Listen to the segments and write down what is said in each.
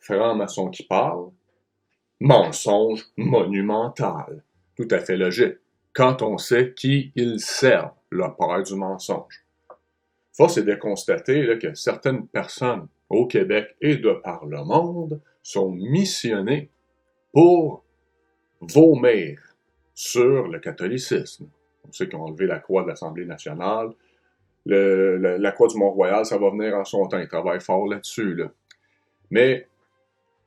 franc-maçon qui parle, mensonge monumental. Tout à fait logique, quand on sait qui il sert, le père du mensonge. Force est de constater là, que certaines personnes au Québec et de par le monde sont missionnées pour vomir sur le catholicisme. Ceux qui ont enlevé la croix de l'Assemblée nationale, la croix du Mont-Royal, ça va venir en son temps. Ils travaillent fort là-dessus. Là. Mais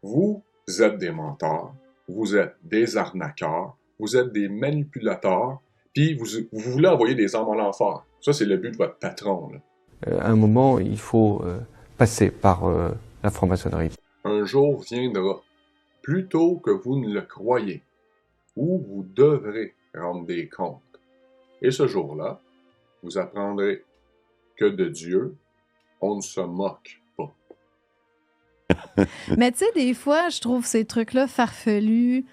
vous êtes des menteurs, vous êtes des arnaqueurs, vous êtes des manipulateurs, puis vous voulez envoyer des âmes en enfer. Ça, c'est le but de votre patron. Là. À un moment, il faut passer par la franc-maçonnerie. Un jour viendra, plus tôt que vous ne le croyez, où vous devrez rendre des comptes. Et ce jour-là, vous apprendrez que de Dieu, on ne se moque pas. Mais tu sais, des fois, je trouve ces trucs-là farfelus,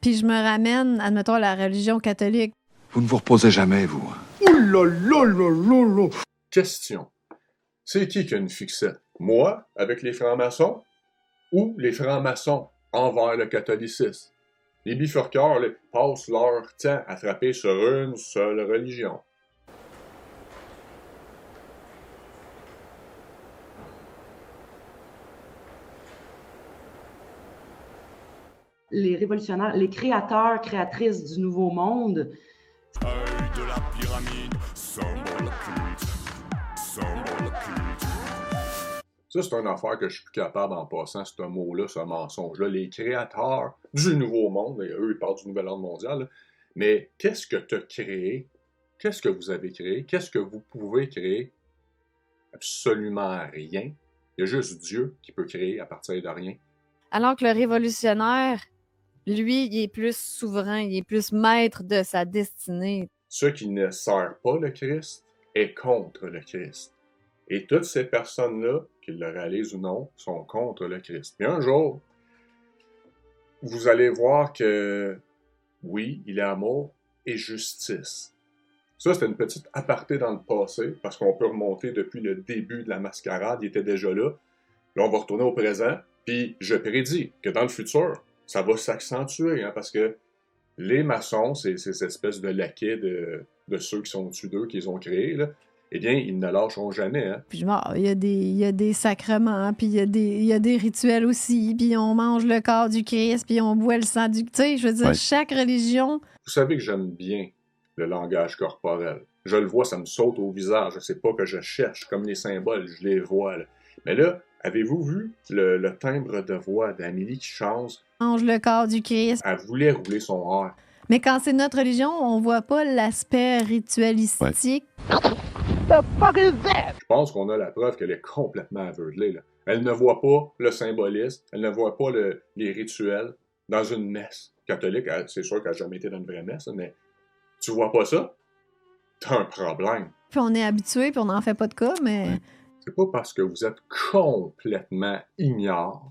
puis je me ramène, admettons, à la religion catholique. Vous ne vous reposez jamais, vous. Ouh. Question. C'est qui a une fixette? Moi, avec les francs-maçons, ou les francs-maçons envers le catholicisme? Les bifurqueurs là, passent leur temps à frapper sur une seule religion. Les révolutionnaires, les créateurs, créatrices du Nouveau Monde. Œil de la pyramide, symbole culte. Ça, c'est une affaire que je suis plus capable en passant ce mot-là, ce mensonge-là. Les créateurs du Nouveau Monde, eux, ils parlent du Nouvel Ordre mondial, là. Mais qu'est-ce que tu as créé? Qu'est-ce que vous avez créé? Qu'est-ce que vous pouvez créer? Absolument rien. Il y a juste Dieu qui peut créer à partir de rien. Alors que le révolutionnaire, lui, il est plus souverain, il est plus maître de sa destinée. Ceux qui ne servent pas le Christ est contre le Christ. Et toutes ces personnes-là, qu'ils le réalisent ou non, sont contre le Christ. Mais un jour, vous allez voir que, oui, il est amour et justice. Ça, c'était une petite aparté dans le passé, parce qu'on peut remonter depuis le début de la mascarade, il était déjà là. Là, on va retourner au présent, puis je prédis que dans le futur, ça va s'accentuer, hein, parce que les maçons, c'est ces espèces de laquais de ceux qui sont au-dessus d'eux, qu'ils ont créés, là, eh bien, ils ne lâcheront jamais. Hein. Puis il y a des sacrements, puis il y a des rituels aussi, puis on mange le corps du Christ, puis on boit le sang du... Tu sais, je veux dire, chaque religion... Vous savez que j'aime bien le langage corporel. Je le vois, ça me saute au visage. C'est pas que je cherche, comme les symboles, je les vois. Là. Mais là, avez-vous vu le timbre de voix d'Amélie qui chante? Mange le corps du Christ. Elle voulait rouler son air. Mais quand c'est notre religion, on voit pas l'aspect ritualistique. Je pense qu'on a la preuve qu'elle est complètement aveuglée. Là. Elle ne voit pas le symbolisme, elle ne voit pas les rituels dans une messe catholique. C'est sûr qu'elle n'a jamais été dans une vraie messe, mais tu vois pas ça? T'as un problème. Puis on est habitué, puis on n'en fait pas de cas, mais... C'est pas parce que vous êtes complètement ignare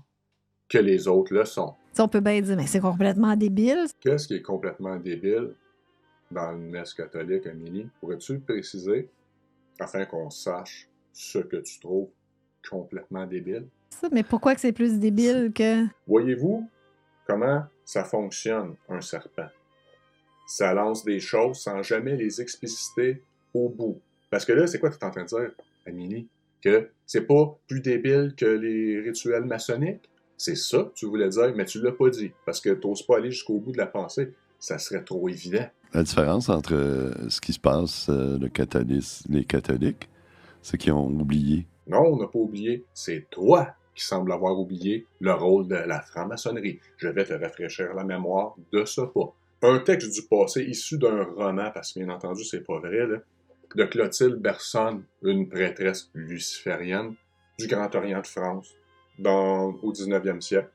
que les autres le sont. T'sais, on peut bien dire, mais c'est complètement débile. Qu'est-ce qui est complètement débile dans une messe catholique, Amélie? Pourrais-tu le préciser afin qu'on sache ce que tu trouves complètement débile? Ça, mais pourquoi que c'est plus débile que... Voyez-vous comment ça fonctionne, un serpent? Ça lance des choses sans jamais les expliciter au bout. Parce que là, c'est quoi que tu es en train de dire, Amélie? Que c'est pas plus débile que les rituels maçonniques? C'est ça que tu voulais dire, mais tu l'as pas dit. Parce que tu n'oses pas aller jusqu'au bout de la pensée. Ça serait trop évident. La différence entre ce qui se passe, les catholiques, c'est qu'ils ont oublié. Non, on n'a pas oublié. C'est toi qui semble avoir oublié le rôle de la franc-maçonnerie. Je vais te rafraîchir la mémoire de ce pas. Un texte du passé issu d'un roman, parce que bien entendu, c'est pas vrai, là, de Clotilde Berson, une prêtresse luciférienne du Grand Orient de France, au 19e siècle,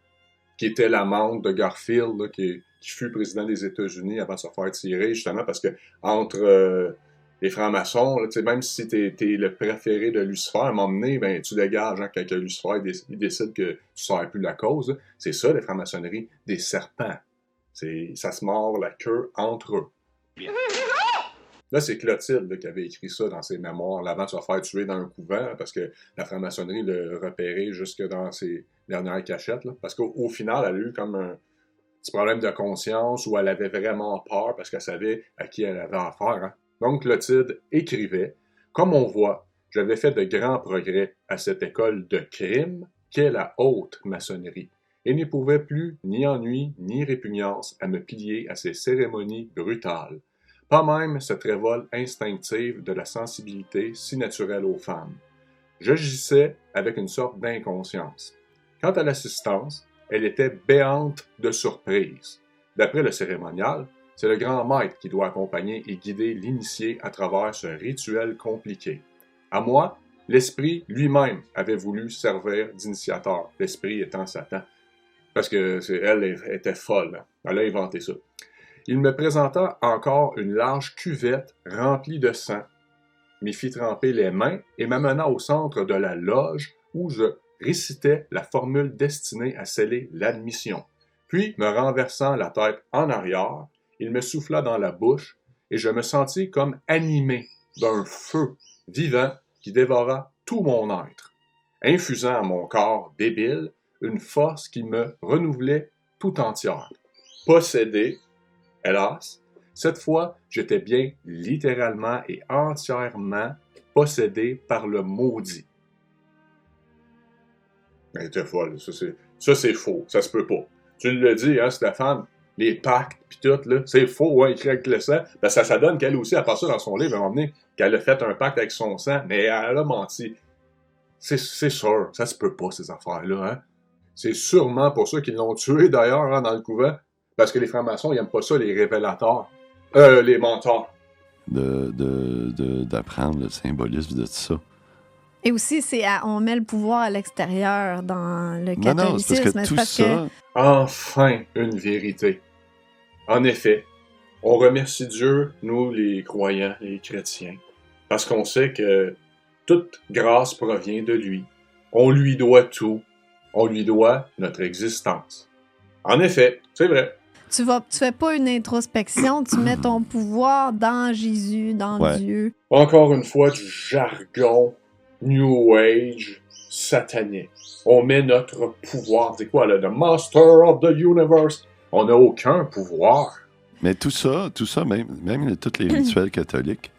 qui était l'amante de Garfield, là, qui fut président des États-Unis avant de se faire tirer, justement parce que entre les francs-maçons, là, même si t'es le préféré de Lucifer, à un moment donné, ben, tu dégages hein, quand Lucifer il décide que tu ne sers plus la cause. Là. C'est ça, les francs-maçonneries, des serpents. Ça se mord la queue entre eux. Là, c'est Clotilde là, qui avait écrit ça dans ses mémoires, l'avant de se faire tuer dans un couvent, parce que la franc-maçonnerie l'a repéré jusque dans ses dernières cachettes. Là, parce qu'au final, elle a eu comme un petit problème de conscience où elle avait vraiment peur parce qu'elle savait à qui elle avait affaire. Hein. Donc, Clotilde écrivait « Comme on voit, j'avais fait de grands progrès à cette école de crime qu'est la haute maçonnerie, et n'éprouvais plus ni ennui ni répugnance à me plier à ces cérémonies brutales. Pas même cette révolte instinctive de la sensibilité si naturelle aux femmes. J'agissais avec une sorte d'inconscience. Quant à l'assistance, elle était béante de surprise. D'après le cérémonial, c'est le grand maître qui doit accompagner et guider l'initié à travers ce rituel compliqué. À moi, l'esprit lui-même avait voulu servir d'initiateur, l'esprit étant Satan. Parce que elle était folle, elle a inventé ça. Il me présenta encore une large cuvette remplie de sang, m'y fit tremper les mains et m'amena au centre de la loge où je récitais la formule destinée à sceller l'admission. Puis, me renversant la tête en arrière, il me souffla dans la bouche et je me sentis comme animé d'un feu vivant qui dévora tout mon être, infusant à mon corps débile une force qui me renouvelait tout entière. Possédé, hélas, cette fois, j'étais bien littéralement et entièrement possédé par le maudit. Elle était folle, ça c'est faux, ça se peut pas. Tu le dis, hein, Stéphane, les pactes pis tout, là, c'est faux, hein, écrit avec le sang. Ben ça donne qu'elle aussi, à part ça dans son livre, à un moment donné, qu'elle a fait un pacte avec son sang, mais elle a menti. C'est sûr, ça se peut pas, ces affaires-là, hein. C'est sûrement pour ça qu'ils l'ont tué, d'ailleurs, hein, dans le couvent. Parce que les francs-maçons, ils aiment pas ça, les révélateurs. Les menteurs. D'apprendre le symbolisme de tout ça. Et aussi, on met le pouvoir à l'extérieur dans le catholicisme. Non, c'est parce que tout ça... Enfin, une vérité. En effet, on remercie Dieu, nous, les croyants, les chrétiens, parce qu'on sait que toute grâce provient de lui. On lui doit tout. On lui doit notre existence. En effet, c'est vrai. Tu fais pas une introspection, tu mets ton pouvoir dans Jésus, dans Dieu. Encore une fois, du jargon New Age satanique. On met notre pouvoir. C'est quoi, là? The Master of the Universe. On n'a aucun pouvoir. Mais tout ça, même tous les rituels catholiques,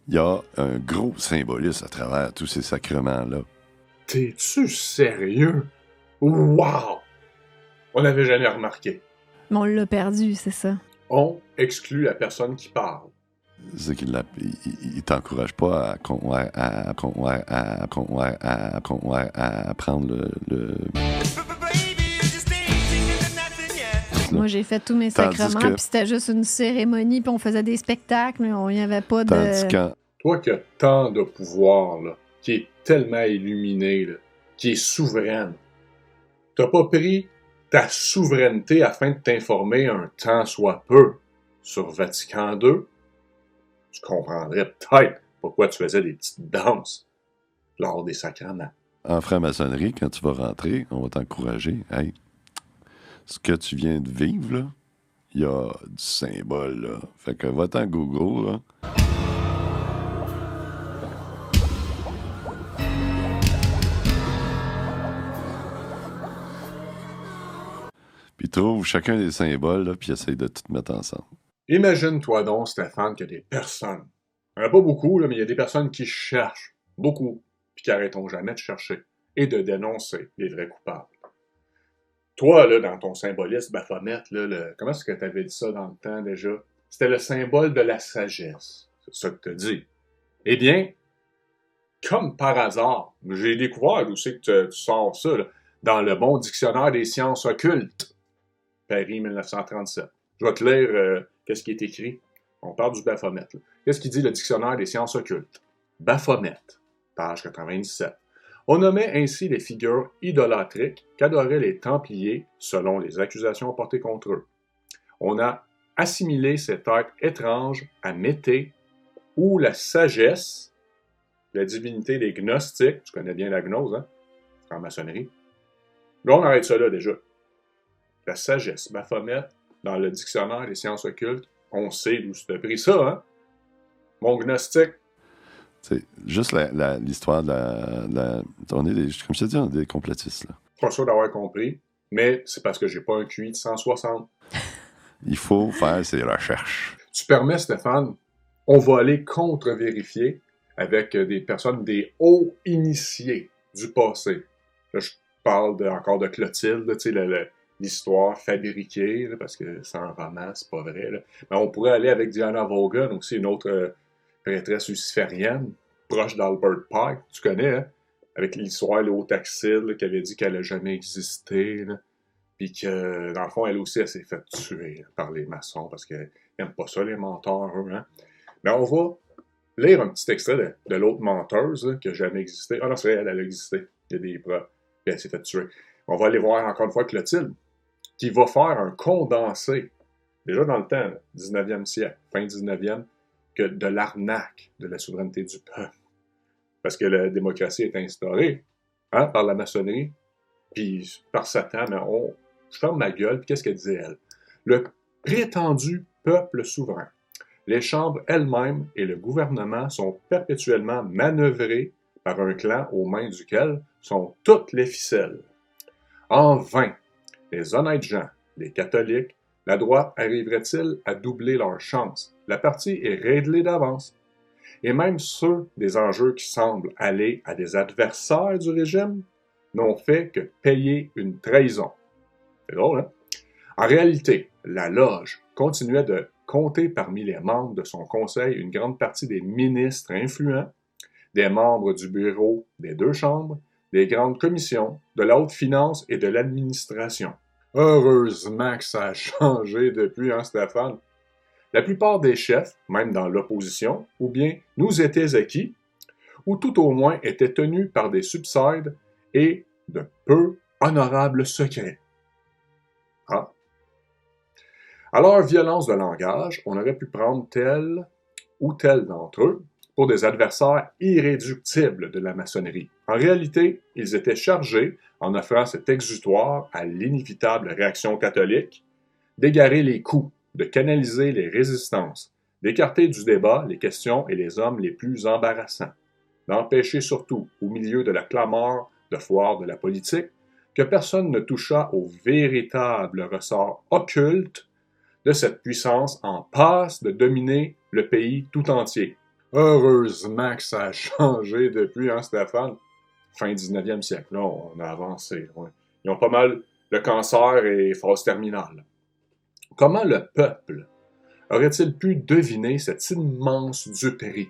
il y a un gros symbolisme à travers tous ces sacrements-là. T'es-tu sérieux? Wow! On n'avait jamais remarqué. Mais on l'a perdu, c'est ça. On exclut la personne qui parle. C'est qu'il il t'encourage pas à prendre le... Moi, j'ai fait tous mes sacrements, puis c'était juste une cérémonie, puis on faisait des spectacles, mais il n'y avait pas de... Toi qui as tant de pouvoir, là, qui est tellement illuminé, là, qui est souveraine, t'as pas pris ta souveraineté afin de t'informer un tant soit peu sur Vatican II? Tu comprendrais peut-être pourquoi tu faisais des petites danses lors des sacrements. En franc-maçonnerie, quand tu vas rentrer, on va t'encourager. Hey, ce que tu viens de vivre, là, il y a du symbole, là. Fait que va-t'en Google, là. Puis trouve chacun des symboles, là, puis essaye de tout mettre ensemble. Imagine-toi donc, Stéphane, qu'il y a des personnes, il n'y en a pas beaucoup, là, mais il y a des personnes qui cherchent beaucoup, puis qui n'arrêteront jamais de chercher et de dénoncer les vrais coupables. Toi, là, dans ton symbolisme Baphomet, là, comment est-ce que tu avais dit ça dans le temps déjà? C'était le symbole de la sagesse. C'est ça que tu dis. Eh bien, comme par hasard, j'ai découvert où c'est que tu sors ça, là, dans le bon dictionnaire des sciences occultes, Paris 1937. Je vais te lire qu'est-ce qui est écrit. On parle du Baphomet. Là. Qu'est-ce qui dit le dictionnaire des sciences occultes? Baphomet, page 97. On nommait ainsi les figures idolâtriques qu'adoraient les Templiers selon les accusations portées contre eux. On a assimilé cet être étrange à Mété, ou la sagesse, la divinité des gnostiques, tu connais bien la gnose, hein, en maçonnerie. Là, on arrête ça là déjà. La sagesse, Baphomet, dans le dictionnaire des sciences occultes, on sait d'où tu as pris ça, hein? Mon gnostic, C'est juste l'histoire on est comme je te dis, on est des complotistes, là. pas sûr d'avoir compris, mais c'est parce que j'ai pas un QI de 160. Il faut faire ses recherches. Tu permets, Stéphane, on va aller contre-vérifier avec des personnes, des hauts initiés du passé. Là, je parle encore de Clotilde, tu sais, l'histoire fabriquée, là, parce que c'est un roman, c'est pas vrai. Là. Mais on pourrait aller avec Diana Vaughan, aussi une autre prêtresse luciférienne, proche d'Albert Pike, tu connais, hein? Avec l'histoire Léotaxile, qui avait dit qu'elle n'a jamais existé, là. Puis que, dans le fond, elle aussi, elle s'est fait tuer par les maçons, parce qu'elle n'aime pas ça, les menteurs, eux, hein. Mais on va lire un petit extrait de l'autre menteuse, là, qui n'a jamais existé. Ah non, c'est vrai, elle a existé. Il y a des preuves. Puis elle s'est fait tuer. On va aller voir encore une fois Clotilde, qui va faire un condensé, déjà dans le temps, là, 19e siècle, fin 19e, que de l'arnaque de la souveraineté du peuple. Parce que la démocratie est instaurée, hein, par la maçonnerie, puis par Satan, mais je ferme ma gueule, puis qu'est-ce qu'elle disait, elle? Le prétendu peuple souverain. Les chambres elles-mêmes et le gouvernement sont perpétuellement manœuvrés par un clan aux mains duquel sont toutes les ficelles. En vain, les honnêtes gens, les catholiques, la droite arriverait-il à doubler leurs chances? La partie est réglée d'avance. Et même ceux des enjeux qui semblent aller à des adversaires du régime n'ont fait que payer une trahison. C'est drôle, hein? En réalité, la loge continuait de compter parmi les membres de son conseil une grande partie des ministres influents, des membres du bureau des deux chambres, des grandes commissions, de la haute finance et de l'administration. Heureusement que ça a changé depuis, hein, Stéphane? La plupart des chefs, même dans l'opposition, ou bien nous étaient acquis, ou tout au moins étaient tenus par des subsides et de peu honorables secrets. Ah. À leur violence de langage, on aurait pu prendre tel ou tel d'entre eux pour des adversaires irréductibles de la maçonnerie. En réalité, ils étaient chargés, en offrant cet exutoire à l'inévitable réaction catholique, d'égarer les coups, de canaliser les résistances, d'écarter du débat les questions et les hommes les plus embarrassants, d'empêcher surtout, au milieu de la clameur de foire de la politique, que personne ne touchât au véritable ressort occulte de cette puissance en passe de dominer le pays tout entier. Heureusement que ça a changé depuis, hein, Stéphane? Fin 19e siècle, là, on a avancé. Ouais. Ils ont pas mal le cancer et phase terminale. Comment le peuple aurait-il pu deviner cette immense duperie?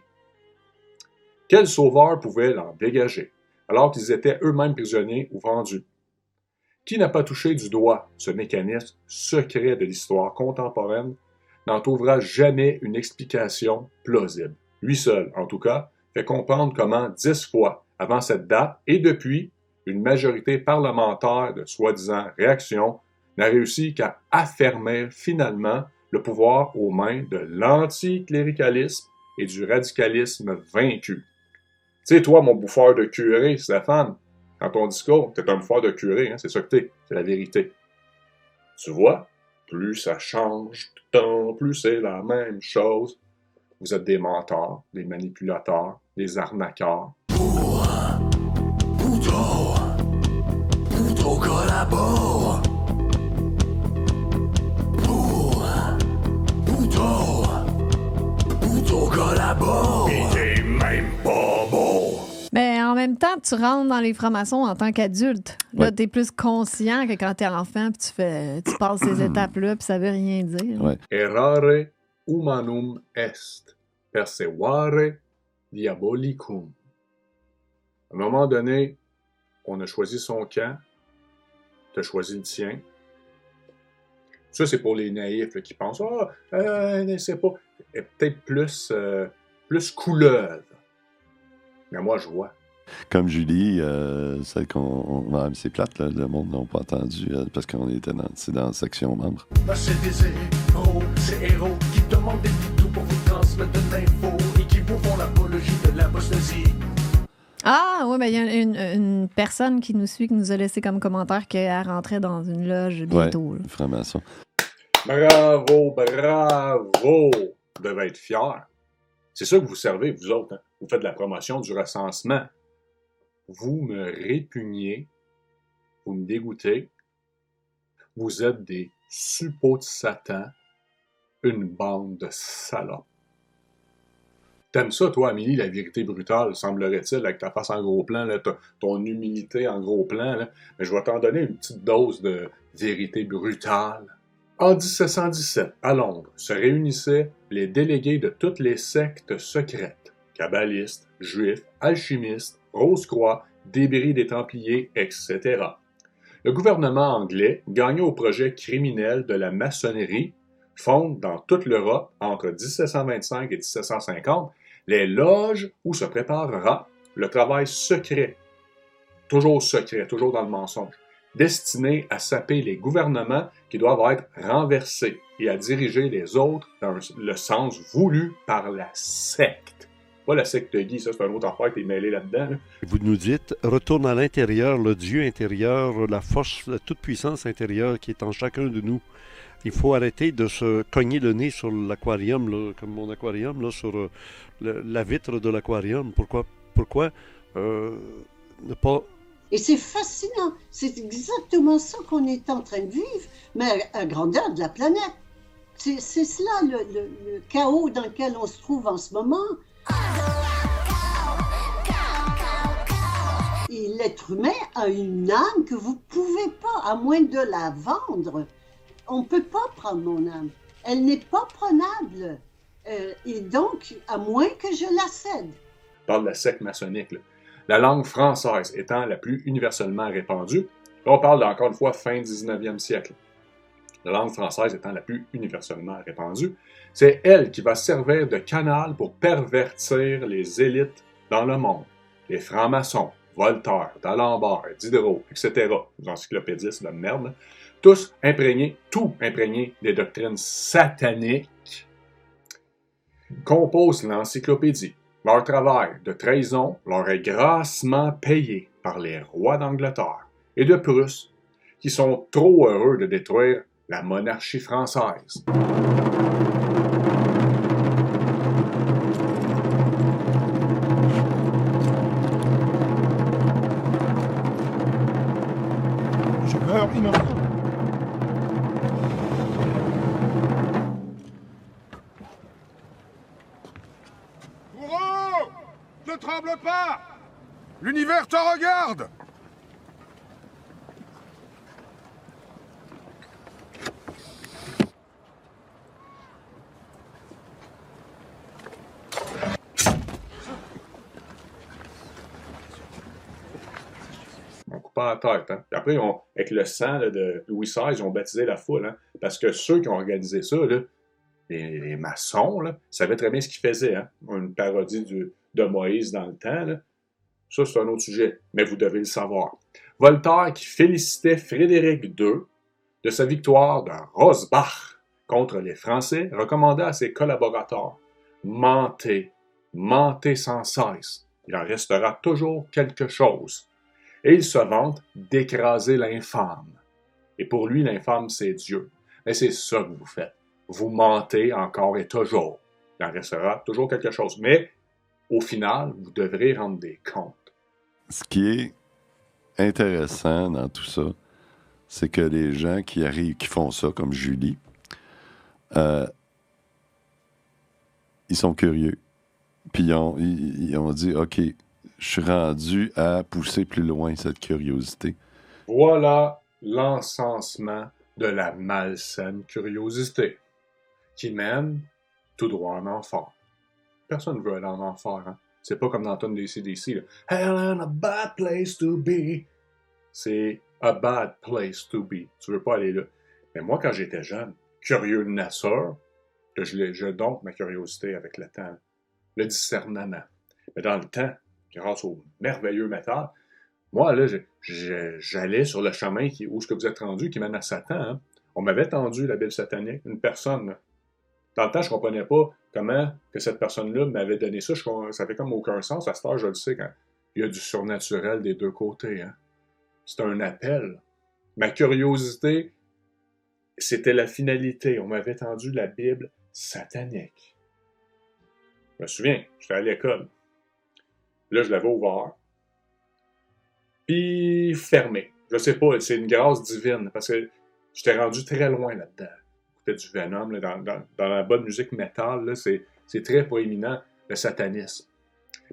Quel sauveur pouvait l'en dégager, alors qu'ils étaient eux-mêmes prisonniers ou vendus? Qui n'a pas touché du doigt ce mécanisme secret de l'histoire contemporaine n'en trouvera jamais une explication plausible. Lui seul, en tout cas, fait comprendre comment 10 fois avant cette date et depuis, une majorité parlementaire de soi-disant réaction n'a réussi qu'à affermir finalement le pouvoir aux mains de l'anticléricalisme et du radicalisme vaincu. Tu sais, toi, mon bouffeur de curé, Stéphane, dans ton discours, t'es un bouffeur de curé, hein, c'est ça que t'es, c'est la vérité. Tu vois, plus ça change de temps, plus c'est la même chose. Vous êtes des menteurs, des manipulateurs, des arnaqueurs. Poutre collabore. Poutre collabore. Il est même pas bon. Mais en même temps, tu rentres dans les francs-maçons en tant qu'adulte. Là, Ouais. t'es plus conscient que quand t'es enfant, puis tu passes ces étapes-là, puis ça veut rien dire. Ouais. Errare humanum est, perseguare diabolicum. À un moment donné, on a choisi son camp, tu as choisi le tien. Ça, c'est pour les naïfs là, qui pensent « Ah, c'est pas... » peut-être plus couleuvre. Mais moi, je vois. Comme Julie, celle c'est plate, là, le monde n'a pas entendu parce qu'on était dans la section membres. C'est des héros, ces héros qui demandent des photos pour vous transmettre de l'info et qui vous font l'apologie de l'apostasie. Ah, oui, ben il y a une personne qui nous suit, qui nous a laissé comme commentaire qu'elle rentrait dans une loge bientôt. Ouais, franc-maçon. Bravo, bravo! Vous devez être fiers. C'est ça que vous servez, vous autres. Hein? Vous faites de la promotion du recensement. Vous me répugnez, vous me dégoûtez, vous êtes des suppôts de Satan, une bande de salopes. T'aimes ça, toi, Amélie, la vérité brutale, semblerait-il, avec ta face en gros plan, là, ton humilité en gros plan, là. Mais je vais t'en donner une petite dose de vérité brutale. En 1717, à Londres, se réunissaient les délégués de toutes les sectes secrètes, kabbalistes, juifs, alchimistes, Rose-Croix, débris des Templiers, etc. Le gouvernement anglais gagna au projet criminel de la maçonnerie, fonde dans toute l'Europe entre 1725 et 1750 les loges où se préparera le travail secret, toujours dans le mensonge, destiné à saper les gouvernements qui doivent être renversés et à diriger les autres dans le sens voulu par la secte. Pas la secte Guy, ça c'est une autre affaire qui est mêlée là-dedans. Là. Vous nous dites, retourne à l'intérieur, le Dieu intérieur, la force, la toute-puissance intérieure qui est en chacun de nous. Il faut arrêter de se cogner le nez sur l'aquarium, là, comme mon aquarium, là, sur la vitre de l'aquarium. Pourquoi ne pas... Et c'est fascinant. C'est exactement ça qu'on est en train de vivre, mais à grandeur de la planète. C'est cela le chaos dans lequel on se trouve en ce moment. Et l'être humain a une âme que vous ne pouvez pas, à moins de la vendre. On ne peut pas prendre mon âme. Elle n'est pas prenable. Et donc, à moins que je la cède. Je parle de la secte maçonnique, là. La langue française étant la plus universellement répandue. Là, on parle encore une fois fin 19e siècle. La langue française étant la plus universellement répandue, c'est elle qui va servir de canal pour pervertir les élites dans le monde. Les francs-maçons, Voltaire, d'Alembert, Diderot, etc., les encyclopédistes de merde, là, tous imprégnés, tout imprégnés des doctrines sataniques, composent l'encyclopédie. Leur travail de trahison leur est grassement payé par les rois d'Angleterre et de Prusse, qui sont trop heureux de détruire la monarchie française. Je meurs innocent. Bourreau! Ne tremble pas! L'univers te regarde! On coupe pas la tête. Hein? Puis après, avec le sang là, de Louis XVI, ils ont baptisé la foule. Hein? Parce que ceux qui ont organisé ça, là, les maçons, là, savaient très bien ce qu'ils faisaient. Hein? Une parodie de Moïse dans le temps. Là. Ça, c'est un autre sujet, mais vous devez le savoir. Voltaire, qui félicitait Frédéric II de sa victoire de Rosbach contre les Français, recommanda à ses collaborateurs « Mentez, mentez sans cesse. Il en restera toujours quelque chose. » Et il se vante d'écraser l'infâme. Et pour lui, l'infâme, c'est Dieu. Mais c'est ça que vous faites. Vous mentez encore et toujours. Il en restera toujours quelque chose. Mais, au final, vous devrez rendre des comptes. Ce qui est intéressant dans tout ça, c'est que les gens qui arrivent, qui font ça, comme Julie, ils sont curieux. Puis ils ont dit, OK, je suis rendu à pousser plus loin cette curiosité. Voilà l'encensement de la malsaine curiosité, qui mène tout droit en enfer. Personne ne veut aller en enfer, hein? C'est pas comme dans le tonne des CDC, là. Hell and a bad place to be. C'est a bad place to be. Tu veux pas aller là. Mais moi, quand j'étais jeune, curieux de nature, que je dompte ma curiosité avec le temps, le discernement. Mais dans le temps, grâce au merveilleux métal, moi, là, j'allais sur le chemin où ce que vous êtes rendu, qui mène à Satan. Hein. On m'avait tendu la Bible satanique, une personne. Là. Dans le temps, je comprenais pas comment que cette personne-là m'avait donné ça. Ça fait comme aucun sens. À cette heure, je le sais, quand il y a du surnaturel des deux côtés. Hein. C'est un appel. Ma curiosité, c'était la finalité. On m'avait tendu la Bible satanique. Je me souviens, j'étais à l'école. Là, je l'avais ouvert. Puis fermé. Je sais pas, c'est une grâce divine, parce que j'étais rendu très loin là-dedans. J'écoutais du Venom, là, dans la bonne musique métal, là, c'est très proéminent, le satanisme.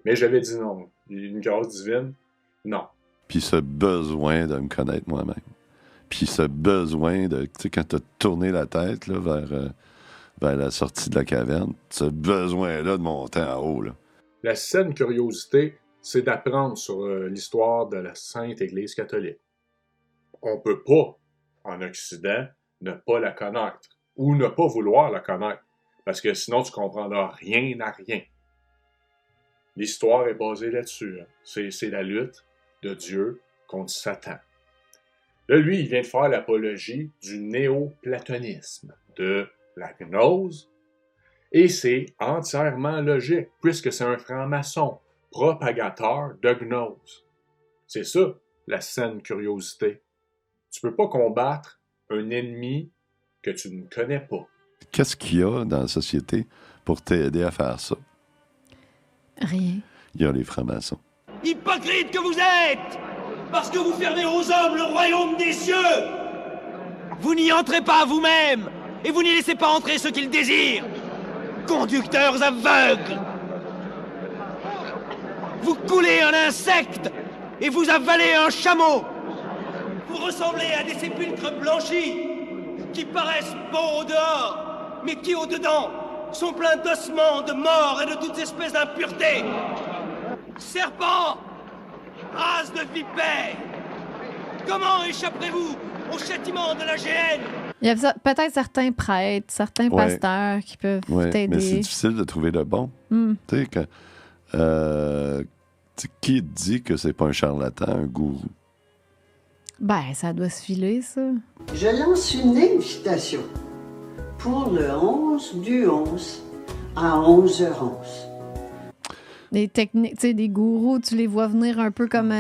Mais j'avais dit non. Une grâce divine, non. Puis ce besoin de me connaître moi-même. Puis ce besoin de, tu sais, quand tu as tourné la tête là, vers la sortie de la caverne, ce besoin-là de monter en haut. Là. La saine curiosité, c'est d'apprendre sur l'histoire de la Sainte Église catholique. On peut pas, en Occident, ne pas la connaître ou ne pas vouloir la connaître, parce que sinon tu comprendras rien à rien. L'histoire est basée là-dessus. Hein. C'est la lutte de Dieu contre Satan. Là, lui, il vient de faire l'apologie du néoplatonisme, de la gnose, et c'est entièrement logique, puisque c'est un franc-maçon, propagateur de gnose. C'est ça, la saine curiosité. Tu peux pas combattre un ennemi que tu ne connais pas. Qu'est-ce qu'il y a dans la société pour t'aider à faire ça? Rien. Il y a les francs-maçons. Hypocrite que vous êtes! Parce que vous fermez aux hommes le royaume des cieux! Vous n'y entrez pas vous-même! Et vous n'y laissez pas entrer ceux qu'ils désirent! Conducteurs aveugles! Vous coulez un insecte et vous avalez un chameau! Vous ressemblez à des sépulcres blanchis qui paraissent beaux au dehors, mais qui au dedans sont pleins d'ossements, de morts et de toutes espèces d'impuretés! Serpents! Race de vipères! Comment échapperez-vous au châtiment de la géhenne? Il y a peut-être certains prêtres, certains pasteurs qui peuvent t'aider. Mais c'est difficile de trouver le bon. Tu sais, qui dit que c'est pas un charlatan, un gourou? Ben, ça doit se filer, ça. Je lance une invitation pour le 11 du 11 à 11h11. Des techniques, tu sais, des gourous, tu les vois venir un peu comme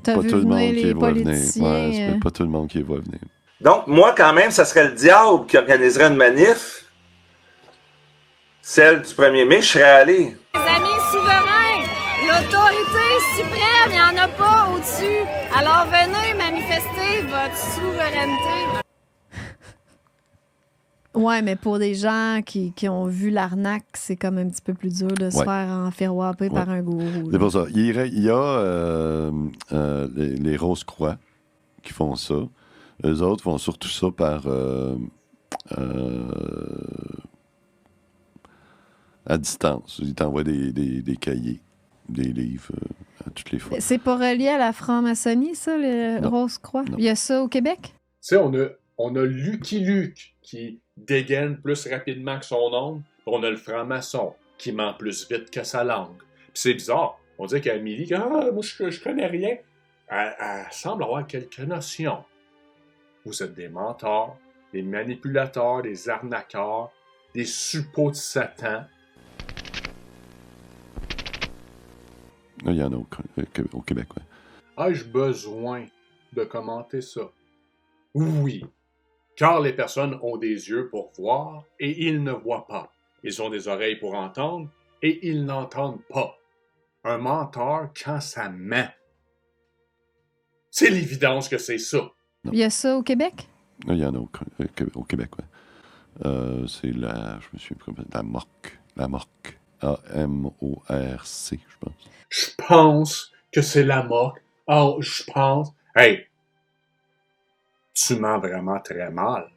t'as vu venir les politiciens. Ouais, c'est pas tout le monde qui les voit venir. Donc, moi, quand même, ça serait le diable qui organiserait une manif. Celle du 1er mai, je serais allé. Les amis souverains, l'autorité suprême, il n'y en a pas au-dessus. Alors venez manifester votre souveraineté. Ouais, mais pour des gens qui ont vu l'arnaque, c'est comme un petit peu plus dur de se faire enferroiper par un gourou. C'est pour ça. Il y a les Rose-Croix qui font ça. Eux autres font surtout ça par à distance. Ils t'envoient des cahiers, des livres à toutes les fois. C'est pas relié à la franc-maçonnie, ça, le Rose-Croix? Il y a ça au Québec? Tu sais, on a Lucky Luke qui dégaine plus rapidement que son oncle, puis on a le franc-maçon qui ment plus vite que sa langue. Puis c'est bizarre. On dirait qu'Amélie, moi je connais rien. Elle semble avoir quelques notions. Vous êtes des menteurs, des manipulateurs, des arnaqueurs, des suppôts de Satan. Il y en a au Québec, oui. Ai-je besoin de commenter ça? Oui. Car les personnes ont des yeux pour voir et ils ne voient pas. Ils ont des oreilles pour entendre et ils n'entendent pas. Un menteur quand ça ment. C'est l'évidence que c'est ça. Il y a ça au Québec? Il y en a au Québec, oui. C'est je me souviens plus, la MORC. La MORC. A-M-O-R-C, je pense. Je pense que c'est la MORC. Oh, je pense. Hey! Tu mens vraiment très mal.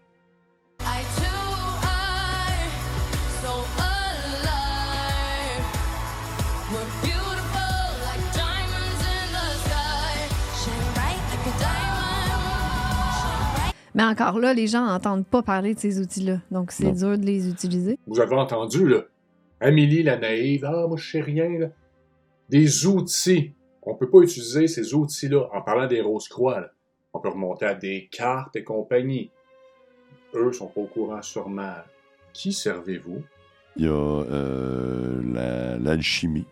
Mais encore là, les gens n'entendent pas parler de ces outils-là. Donc, c'est dur de les utiliser. Vous avez entendu, là. Amélie, la naïve. Moi, je sais rien, là. Des outils. On peut pas utiliser ces outils-là en parlant des Rose-Croix, là. On peut remonter à des cartes et compagnie. Eux sont pas au courant sûrement. Qui servez-vous? Il y a l'alchimie.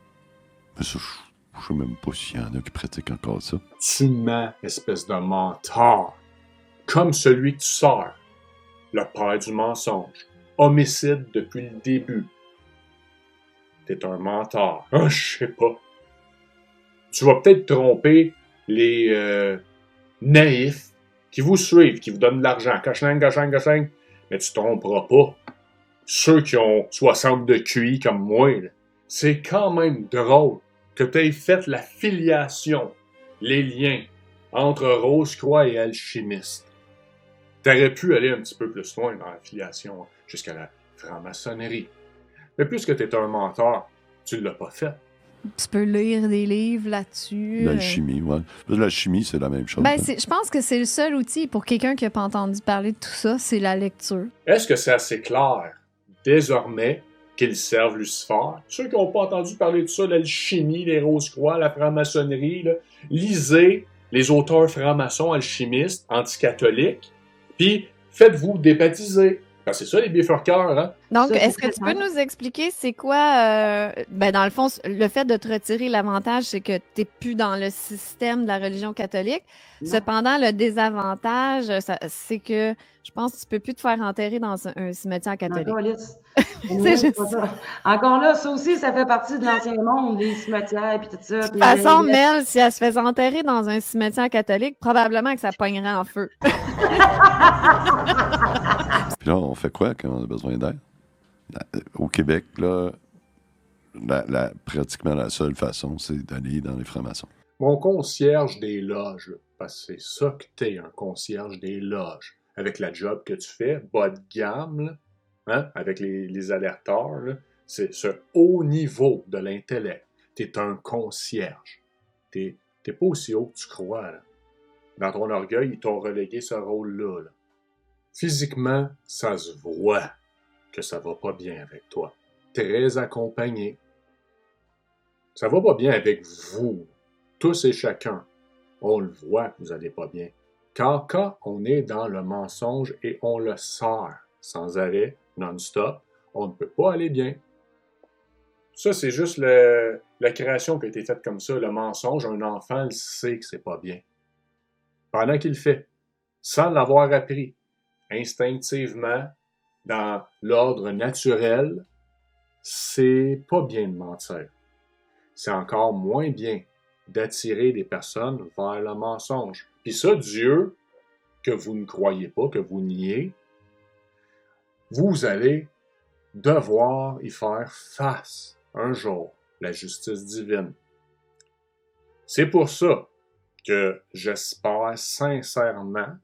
Mais ça, je sais même pas s'il y en a qui pratiquent encore ça. Tu mens, espèce de menteur. Comme celui que tu sers. Le père du mensonge. Homicide depuis le début. t'es un menteur. Ah, je sais pas. Tu vas peut-être tromper les naïfs qui vous suivent, qui vous donnent de l'argent. Cochling, mais tu tromperas pas ceux qui ont 60 de QI comme moi. Là. C'est quand même drôle que tu aies fait la filiation, les liens entre Rose-Croix et Alchimiste. T'aurais pu aller un petit peu plus loin dans la filiation, jusqu'à la franc-maçonnerie. Mais puisque tu es un menteur, tu ne l'as pas fait. Tu peux lire des livres là-dessus. L'alchimie, ouais. L'alchimie, c'est la même chose. Ben, je pense que c'est le seul outil pour quelqu'un qui n'a pas entendu parler de tout ça, c'est la lecture. Est-ce que c'est assez clair, désormais, qu'ils servent Lucifer? Ceux qui n'ont pas entendu parler de ça, l'alchimie, les Rose-Croix, la franc-maçonnerie, là, lisez les auteurs francs-maçons, alchimistes, anticatholiques, puis faites-vous débaptiser. Ben, c'est ça, les bifurqueurs, hein? Donc, Ça, est-ce c'est que tu très peux nous expliquer c'est quoi, ben dans le fond, le fait de te retirer l'avantage, c'est que tu n'es plus dans le système de la religion catholique. Non. Cependant, le désavantage, c'est que je pense que tu ne peux plus te faire enterrer dans un cimetière catholique. Encore, Alice. C'est juste ça. Encore là, ça aussi, ça fait partie de l'ancien monde, les cimetières et tout ça. De toute façon, Mel, si elle se faisait enterrer dans un cimetière catholique, probablement que ça pognerait en feu. Puis là, on fait quoi quand on a besoin d'aide? Au Québec, là, pratiquement la seule façon, c'est d'aller dans les francs-maçons. Mon concierge des loges, là, parce que c'est ça que t'es, un concierge des loges. Avec la job que tu fais, bas de gamme, là, hein, avec les alerteurs, là, c'est ce haut niveau de l'intellect. T'es un concierge. T'es pas aussi haut que tu crois. Là. Dans ton orgueil, ils t'ont relégué ce rôle-là. Là. Physiquement, ça se voit que ça va pas bien avec toi. Très accompagné. Ça va pas bien avec vous, tous et chacun. On le voit que vous allez pas bien. Car quand on est dans le mensonge et on le sert sans arrêt, non-stop, on ne peut pas aller bien. Ça, c'est juste la création qui a été faite comme ça. Le mensonge, un enfant le sait que c'est pas bien. Pendant qu'il le fait, sans l'avoir appris, instinctivement, dans l'ordre naturel, c'est pas bien de mentir. C'est encore moins bien d'attirer des personnes vers le mensonge. Puis ça, Dieu, que vous ne croyez pas, que vous niez, vous allez devoir y faire face un jour, la justice divine. C'est pour ça que j'espère sincèrement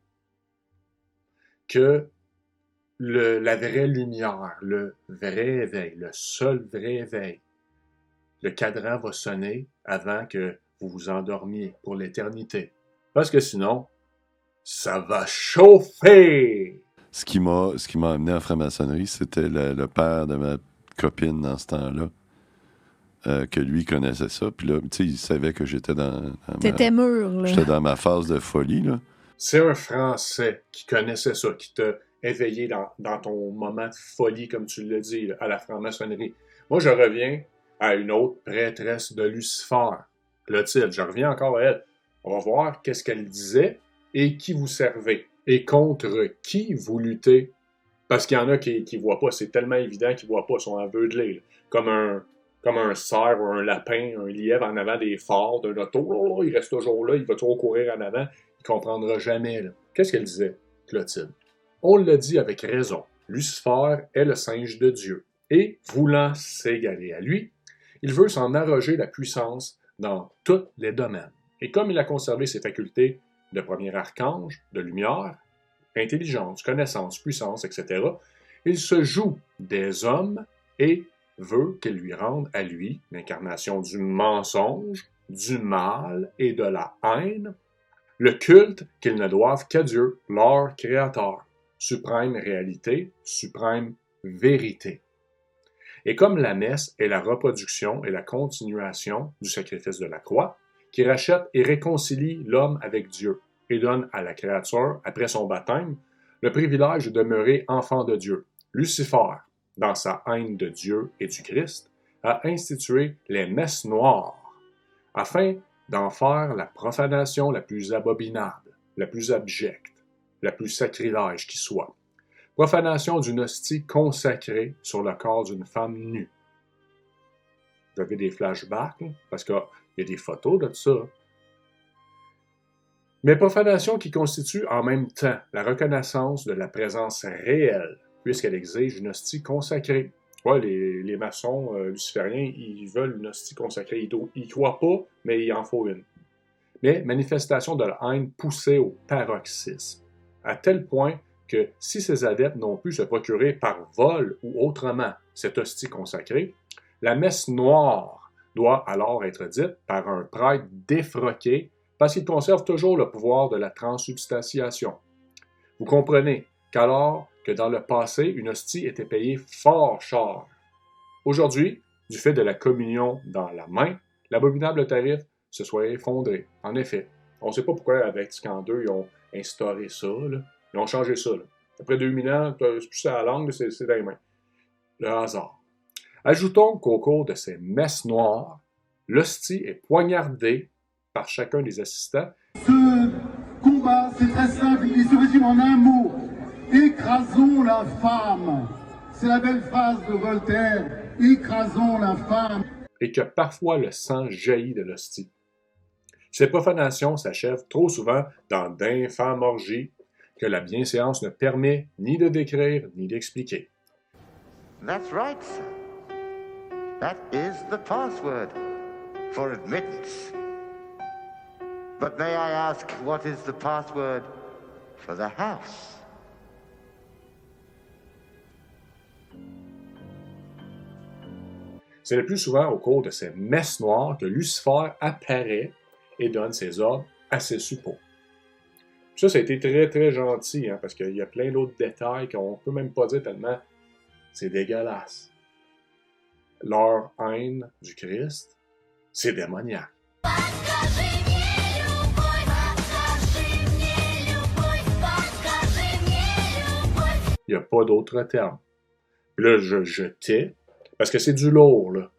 que la vraie lumière, le vrai éveil, le seul vrai éveil, le cadran va sonner avant que vous vous endormiez pour l'éternité. Parce que sinon, ça va chauffer! Ce qui m'a amené en franc-maçonnerie, c'était le père de ma copine dans ce temps-là, que lui connaissait ça. Puis là, tu sais, il savait que j'étais T'étais mûr, là. J'étais dans ma phase de folie, là. C'est un Français qui connaissait ça, qui t'a éveillé dans ton moment de folie, comme tu l'as dit, là, à la franc-maçonnerie. Moi, je reviens à une autre prêtresse de Lucifer, Clotilde. Je reviens encore à elle. On va voir qu'est-ce qu'elle disait et qui vous servez. Et contre qui vous luttez. Parce qu'il y en a qui ne voient pas. C'est tellement évident qu'ils ne voient pas. Ils sont aveuglés. Là. Comme un cerf ou un lapin, un lièvre en avant des phares d'un auto. Il reste toujours là. Il va toujours courir en avant. Il ne comprendra jamais. Là. Qu'est-ce qu'elle disait, Clotilde? On l'a dit avec raison. Lucifer est le singe de Dieu. Et, voulant s'égaler à lui, il veut s'en arroger la puissance dans tous les domaines. Et comme il a conservé ses facultés de premier archange, de lumière, intelligence, connaissance, puissance, etc., il se joue des hommes et veut qu'ils lui rendent à lui l'incarnation du mensonge, du mal et de la haine, le culte qu'ils ne doivent qu'à Dieu, leur Créateur, suprême réalité, suprême vérité. Et comme la messe est la reproduction et la continuation du sacrifice de la croix, qui rachète et réconcilie l'homme avec Dieu et donne à la créature, après son baptême, le privilège de demeurer enfant de Dieu. Lucifer, dans sa haine de Dieu et du Christ, a institué les messes noires, afin d'en faire la profanation la plus abominable, la plus abjecte, la plus sacrilège qui soit. Profanation d'une hostie consacrée sur le corps d'une femme nue. Vous avez des flashbacks, là, parce qu'il y a des photos de tout ça. Mais profanation qui constitue en même temps la reconnaissance de la présence réelle, puisqu'elle exige une hostie consacrée. Ouais, les maçons lucifériens, ils veulent une hostie consacrée. Ils ne croient pas, mais il en faut une. Mais manifestation de la haine poussée au paroxysme, à tel point que si ces adeptes n'ont pu se procurer par vol ou autrement cette hostie consacrée, la messe noire doit alors être dite par un prêtre défroqué parce qu'il conserve toujours le pouvoir de la transsubstantiation. Vous comprenez qu'alors que dans le passé, une hostie était payée fort cher. Aujourd'hui, du fait de la communion dans la main, l'abominable tarif se soit effondré. En effet, on ne sait pas pourquoi avec Vatican II, ils ont instauré ça. Là. Ils ont changé ça. Là. Après 2000 ans, c'est plus à la langue, c'est dans les mains. Le hasard. Ajoutons qu'au cours de ces messes noires, l'hostie est poignardée par chacun des assistants. Ce combat, c'est très simple, il se résume en un mot. Écrasons la femme. C'est la belle phrase de Voltaire. Écrasons la femme. Et que parfois le sang jaillit de l'hostie. Ces profanations s'achèvent trop souvent dans d'infâmes orgies que la bienséance ne permet ni de décrire ni d'expliquer. That's right, sir. That is the password for admittance. But may I ask, what is the password for the house? C'est le plus souvent au cours de ces messes noires que Lucifer apparaît et donne ses ordres à ses suppôts. Ça a été très, très gentil, hein, parce qu'il y a plein d'autres détails qu'on ne peut même pas dire tellement c'est dégueulasse. Leur haine du Christ, c'est démoniaque. Il n'y a pas d'autre terme. Puis là, je tais, parce que c'est du lourd, là.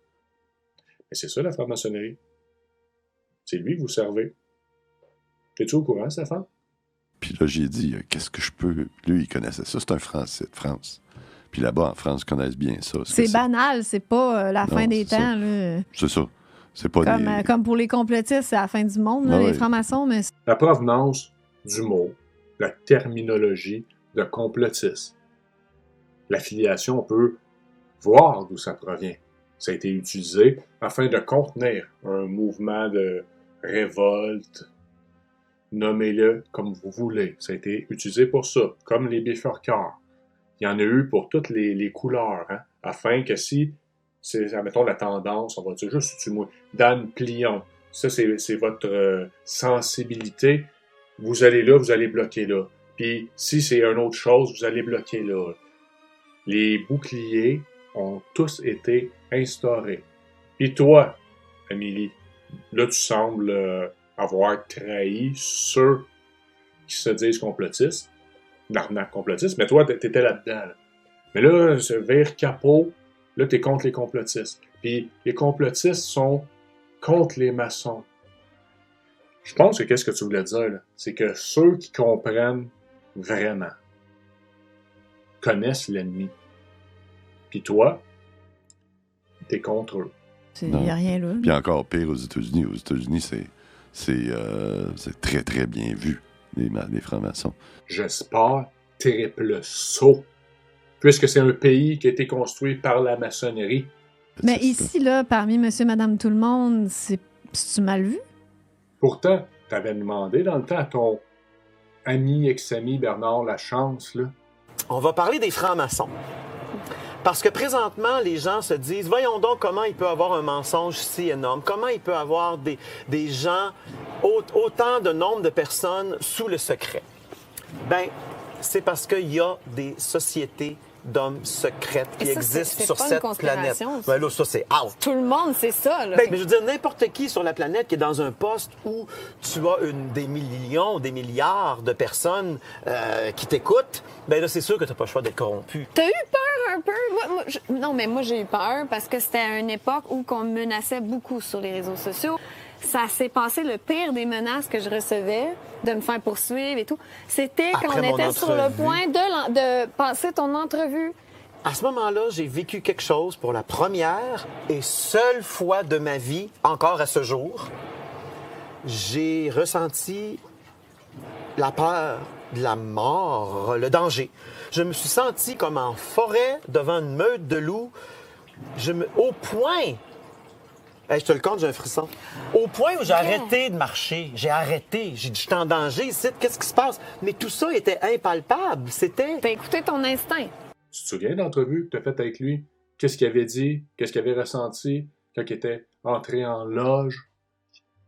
Mais c'est ça, la franc-maçonnerie. C'est lui que vous servez. T'es-tu au courant, Stéphane? Puis là, j'ai dit, qu'est-ce que je peux... Lui, il connaissait ça. C'est un Français de France. Puis là-bas, en France, ils connaissent bien ça. C'est banal, c'est pas la fin des temps. Là. C'est ça. C'est pas comme pour les complotistes, c'est la fin du monde, là, les francs-maçons. Mais... La provenance du mot, la terminologie de complotisme. L'affiliation, on peut voir d'où ça provient. Ça a été utilisé afin de contenir un mouvement de révolte. Nommez-le comme vous voulez. Ça a été utilisé pour ça, comme les bifurcars. Il y en a eu pour toutes les couleurs, hein, afin que si, admettons la tendance, on va dire juste Dan Plion, ça c'est votre sensibilité, vous allez là, vous allez bloquer là. Puis si c'est une autre chose, vous allez bloquer là. Les boucliers ont tous été instaurés. Puis toi, Amélie, là tu sembles avoir trahi ceux qui se disent complotistes, l'arnaque complotiste, mais toi, t'étais là-dedans. Là. Mais là, vers capot, là, t'es contre les complotistes. Puis les complotistes sont contre les maçons. Je pense que qu'est-ce que tu voulais dire, là, c'est que ceux qui comprennent vraiment connaissent l'ennemi. Puis toi, t'es contre eux. Il n'y a rien là. Puis encore pire aux États-Unis. Aux États-Unis, c'est très, très bien vu, les francs-maçons. J'espère triple saut, puisque c'est un pays qui a été construit par la maçonnerie. Mais ici, là, parmi monsieur, madame, tout le monde, c'est-tu mal vu? Pourtant, t'avais demandé dans le temps à ton ami, ex-ami Bernard Lachance, là. On va parler des francs-maçons. Parce que présentement, les gens se disent, voyons donc comment il peut avoir un mensonge si énorme, comment il peut avoir des gens, autant de nombre de personnes sous le secret. Ben, c'est parce qu'il y a des sociétés d'hommes secrètes qui existent sur cette planète. Ben là, ça, c'est out. Tout le monde, c'est ça, là. Ben, mais je veux dire, n'importe qui sur la planète qui est dans un poste où tu as des millions, des milliards de personnes qui t'écoutent, ben là, c'est sûr que tu n'as pas le choix d'être corrompu. T'as eu peur un peu? Non, mais moi, j'ai eu peur parce que c'était à une époque où on me menaçait beaucoup sur les réseaux sociaux. Ça s'est passé le pire des menaces que je recevais, de me faire poursuivre et tout. C'était quand on était sur le point de passer ton entrevue. À ce moment-là, j'ai vécu quelque chose pour la première et seule fois de ma vie, encore à ce jour. J'ai ressenti la peur de la mort, le danger. Je me suis senti comme en forêt devant une meute de loups. Au point... Hey, je te le compte, j'ai un frisson. Au point où j'ai arrêté de marcher. J'ai arrêté. J'ai dit, je suis en danger ici. Qu'est-ce qui se passe? Mais tout ça était impalpable. C'était... T'as écouté ton instinct. Tu te souviens de l'entrevue que tu as faite avec lui? Qu'est-ce qu'il avait dit? Qu'est-ce qu'il avait ressenti quand il était entré en loge?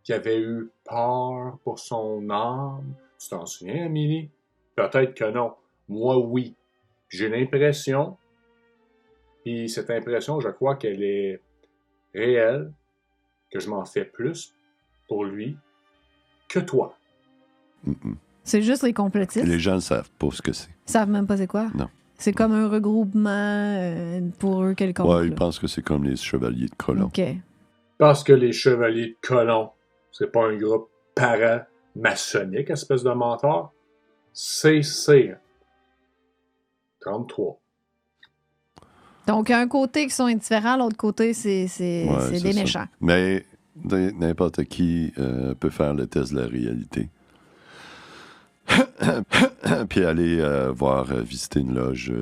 Qu'il avait eu peur pour son âme? Tu t'en souviens, Amélie? Peut-être que non. Moi, oui. J'ai l'impression, puis cette impression, je crois qu'elle est réelle, que je m'en fais plus pour lui que toi. C'est juste les complotistes. Les gens ne savent pas ce que c'est. Ils savent même pas c'est quoi? Non. C'est comme un regroupement pour eux quelconque. Ouais, ils pensent que c'est comme les Chevaliers de Colomb. OK. Parce que les Chevaliers de Colomb, c'est pas un groupe paramaçonnique, espèce de menteur. C'est 33. Donc, il y a un côté qui sont indifférents, l'autre côté, c'est des méchants. Ça. Mais n'importe qui peut faire le test de la réalité. Puis aller visiter une loge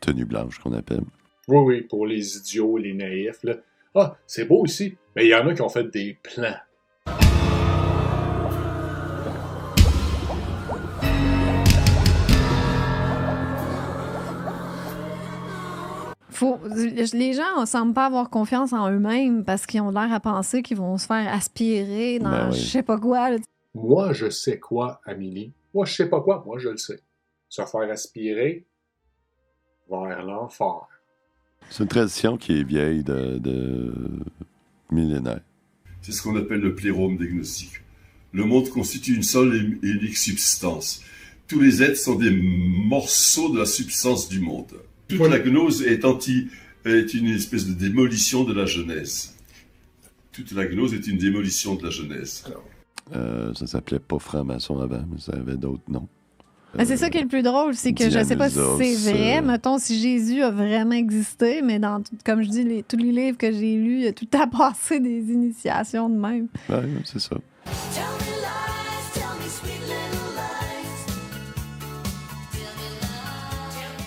tenue blanche, qu'on appelle. Oui, pour les idiots, les naïfs. Là. Ah, c'est beau ici. Mais il y en a qui ont fait des plans. Les gens ne semblent pas avoir confiance en eux-mêmes parce qu'ils ont l'air à penser qu'ils vont se faire aspirer dans je sais pas quoi. Là. Moi, je sais quoi, Amélie. Moi, je sais pas quoi. Moi, je le sais. Se faire aspirer vers l'enfer. C'est une tradition qui est vieille de millénaires. C'est ce qu'on appelle le plérome des gnostiques. Le monde constitue une seule et unique substance. Tous les êtres sont des morceaux de la substance du monde. Toute la gnose est une espèce de démolition de la Genèse. Toute la gnose est une démolition de la Genèse. Ça s'appelait pas franc-maçon avant, mais ça avait d'autres noms. C'est ça qui est le plus drôle, c'est que je ne sais pas si c'est vrai, mettons, si Jésus a vraiment existé, mais dans, comme je dis, tous les livres que j'ai lus, il y a tout à passer des initiations de même. Oui, c'est ça.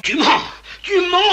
Tu mens! Il ment!